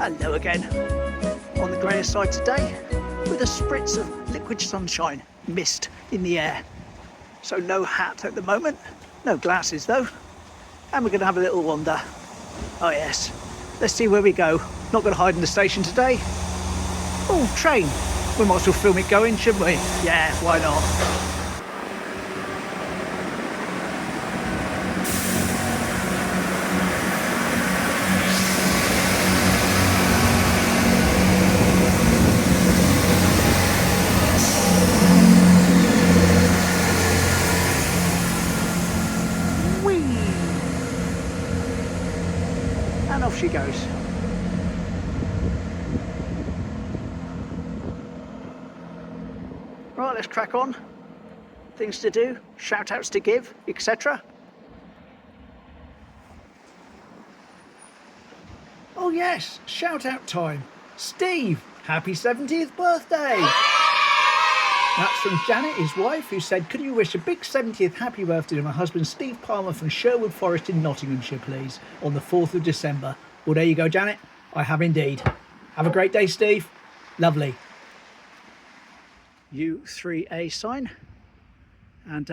Hello again. On the greyer side today, with a spritz of liquid sunshine, mist in the air. So no hat at the moment, no glasses though. And we're going to have a little wander. Oh yes, let's see where we go. Not going to hide in the station today. Oh, train. We might as well film it going, shouldn't we? Yeah, why not? And off she goes. Right, let's crack on. Things to do, shout outs to give, etc. Oh yes, shout out time. Steve, happy 70th birthday. That's from Janet, his wife, who said, could you wish a big 70th happy birthday to my husband Steve Palmer from Sherwood Forest in Nottinghamshire, please, on the 4th of December. Well, there you go, Janet. I have indeed. Have a great day, Steve. Lovely. U3A sign. And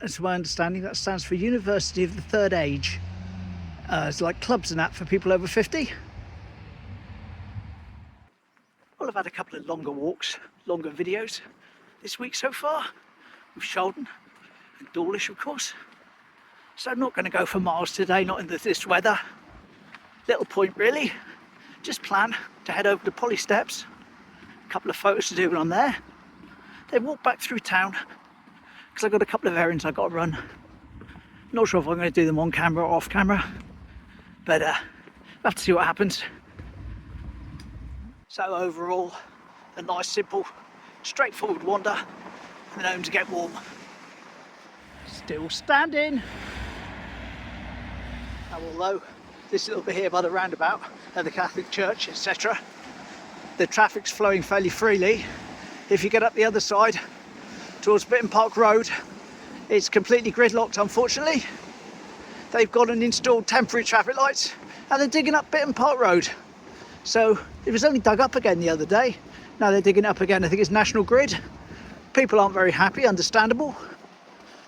as my understanding, that stands for University of the Third Age. It's like clubs and that for people over 50. Well, I've had a couple of longer walks, longer videos this week so far, with Shaldon and Dawlish, of course. So I'm not going to go for miles today, not in this weather. Little point really, just plan to head over to Polly Steps, a couple of photos to do on there, then walk back through town, because I've got a couple of errands I've got to run. Not sure if I'm going to do them on camera or off camera, but we'll have to see what happens. So overall, a nice, simple, straightforward wander, and then home to get warm. Still standing. Now, although this little bit here by the roundabout at the Catholic Church, etc., the traffic's flowing fairly freely. If you get up the other side towards Bitton Park Road, it's completely gridlocked, unfortunately. They've got an installed temporary traffic lights and they're digging up Bitton Park Road. So it was only dug up again the other day. Now they're digging up again. I think it's National Grid. People aren't very happy, understandable.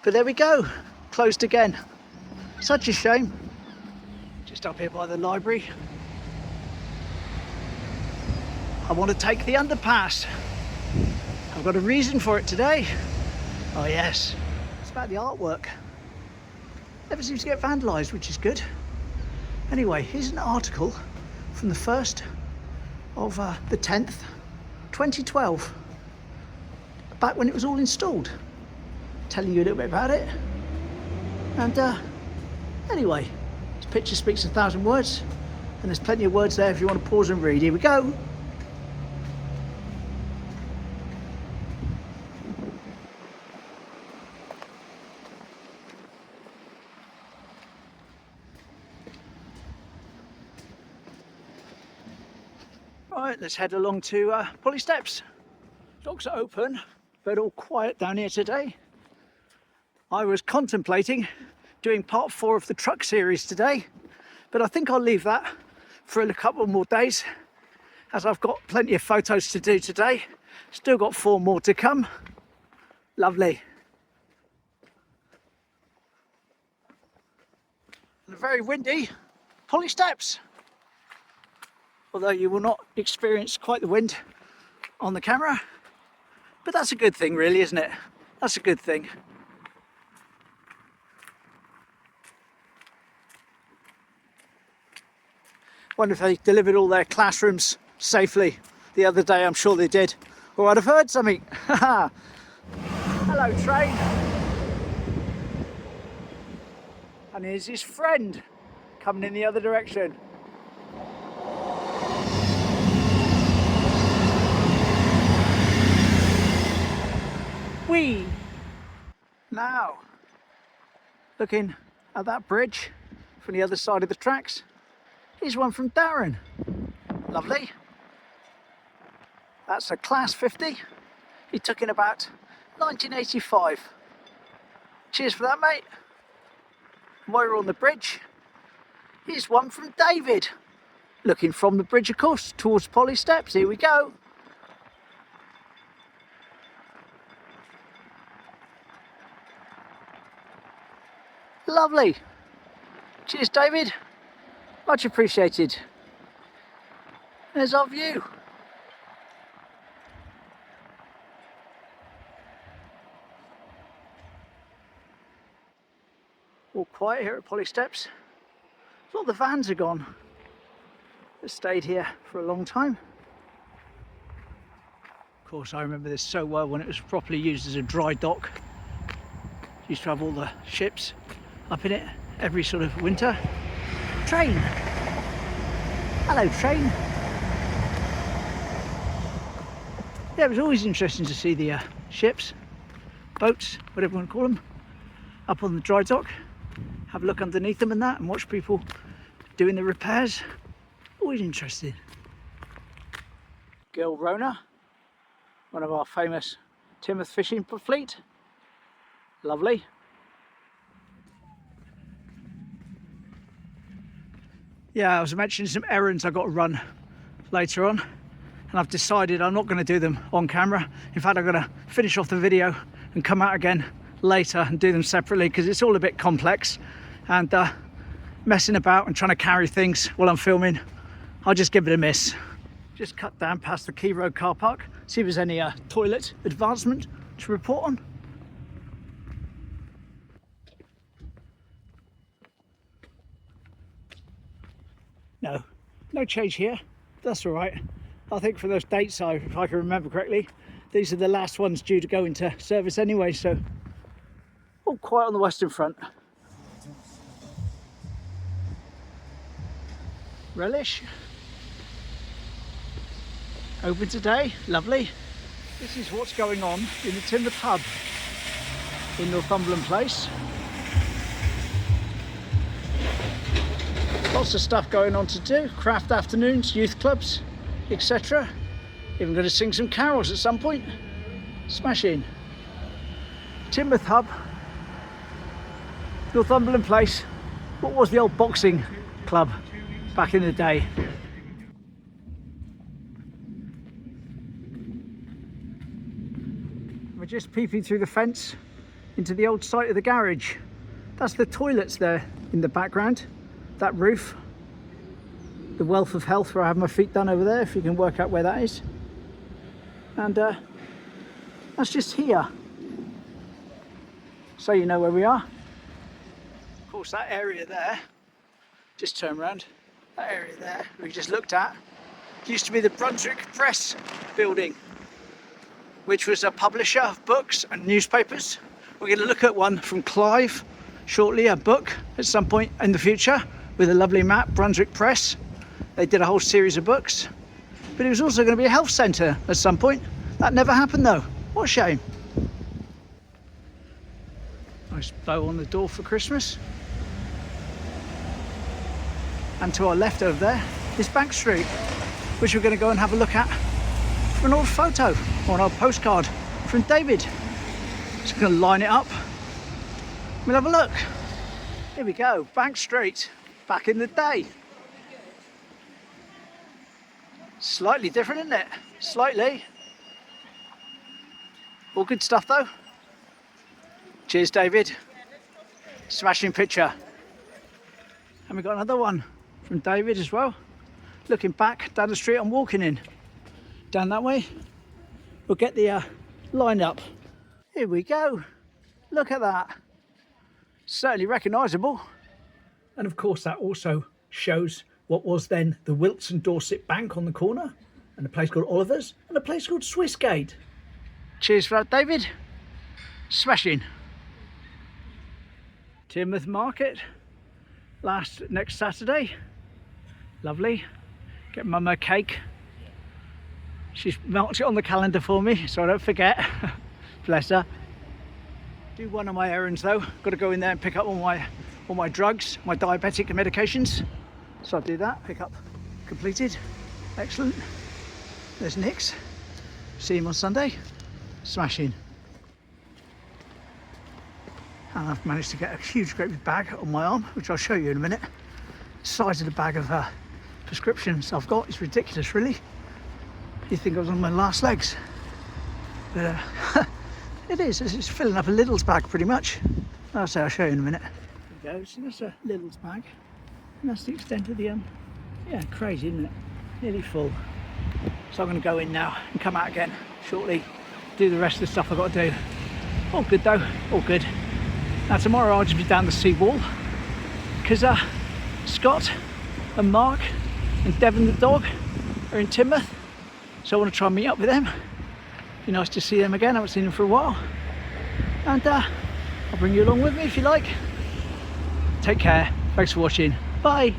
But there we go, closed again. Such a shame. Just up here by the library. I want to take the underpass. I've got a reason for it today. Oh yes, it's about the artwork. Never seems to get vandalised, which is good. Anyway, here's an article from the 1st of the 10th, 2012, back when it was all installed. Telling you a little bit about it. And anyway, this picture speaks 1,000 words, and there's plenty of words there if you want to pause and read. Here we go. Right, let's head along to Polly Steps. Dogs are open, but all quiet down here today. I was contemplating doing part 4 of the truck series today, but I think I'll leave that for a couple more days, as I've got plenty of photos to do today. Still got 4 more to come. Lovely. And very windy Polly Steps. Although you will not experience quite the wind on the camera, but that's a good thing really, isn't it? That's a good thing. Wonder if they delivered all their classrooms safely the other day. I'm sure they did, or I'd have heard something. Hello, train. And here's his friend coming in the other direction. Whee! Now, looking at that bridge from the other side of the tracks, here's one from Darren. Lovely. That's a Class 50. He took in about 1985. Cheers for that, mate. While we're on the bridge, here's one from David. Looking from the bridge, of course, towards Polly Steps. Here we go. Lovely. Cheers, David. Much appreciated. There's our view. All quiet here at Polly Steps. All the vans are gone. They stayed here for a long time. Of course, I remember this so well when it was properly used as a dry dock. Used to have all the ships up in it every sort of winter. Train. Hello, train. Yeah, it was always interesting to see the ships, boats, whatever you want to call them, up on the dry dock. Have a look underneath them and that, and watch people doing the repairs. Always interesting. Girl Rona, one of our famous Teignmouth fishing fleet. Lovely. Yeah, I was mentioning some errands I've got to run later on, and I've decided I'm not going to do them on camera. In fact, I'm going to finish off the video and come out again later and do them separately, because it's all a bit complex, and messing about and trying to carry things while I'm filming, I'll just give it a miss. Just cut down past the Key Road car park, see if there's any toilet advancement to report on. No change here. That's all right. I think for those dates, if I can remember correctly, these are the last ones due to go into service anyway, so all quiet on the western front. Relish. Open today, lovely. This is what's going on in the Teignmouth hub in Northumberland Place. Lots of stuff going on to do, craft afternoons, youth clubs, etc. Even going to sing some carols at some point. Smashing. Teignmouth hub, Northumberland Place. What was the old boxing club back in the day? We're just peeping through the fence into the old site of the garage. That's the toilets there in the background. That roof, the Wealth of Health where I have my feet done over there, if you can work out where that is. And that's just here, so you know where we are. Of course, that area there, just turn around, that area there we just looked at used to be the Brunswick Press building, which was a publisher of books and newspapers. We're going to look at one from Clive shortly, a book at some point in the future, with a lovely map, Brunswick Press. They did a whole series of books, but it was also going to be a health centre at some point. That never happened though. What a shame. Nice bow on the door for Christmas. And to our left over there is Bank Street, which we're going to go and have a look at for an old photo or an old postcard from David. Just going to line it up. We'll have a look. Here we go, Bank Street. Back in the day. Slightly different, isn't it? Slightly. All good stuff though. Cheers, David. Smashing picture. And we got another one from David as well. Looking back down the street I'm walking in. Down that way. We'll get the line up. Here we go. Look at that. Certainly recognisable. And of course that also shows what was then the Wilts and Dorset Bank on the corner, and a place called Oliver's, and a place called Swissgate. Cheers for that, David. Smashing. Teignmouth Market, next Saturday. Lovely. Get Mum a cake. She's marked it on the calendar for me, so I don't forget. Bless her. Do one of my errands though. Got to go in there and pick up all my drugs, my diabetic medications. So I'll do that, pick up completed. Excellent. There's Nick's. See him on Sunday. Smashing. And I've managed to get a huge great big bag on my arm, which I'll show you in a minute. Size of the bag of prescriptions I've got is ridiculous, really. You think I was on my last legs, but it is. It's filling up a Lidl's bag pretty much. I'll show you in a minute. There we go. So that's a Lidl's bag, and that's the extent of the yeah, crazy, isn't it? Nearly full. So I'm going to go in now and come out again shortly, do the rest of the stuff I've got to do. All good though, all good. Now tomorrow I'll just be down the seawall because Scott and Mark and Devon the dog are in Teignmouth, so I want to try and meet up with them. Be nice to see them again, I haven't seen them for a while. And I'll bring you along with me if you like. Take care, thanks for watching, bye.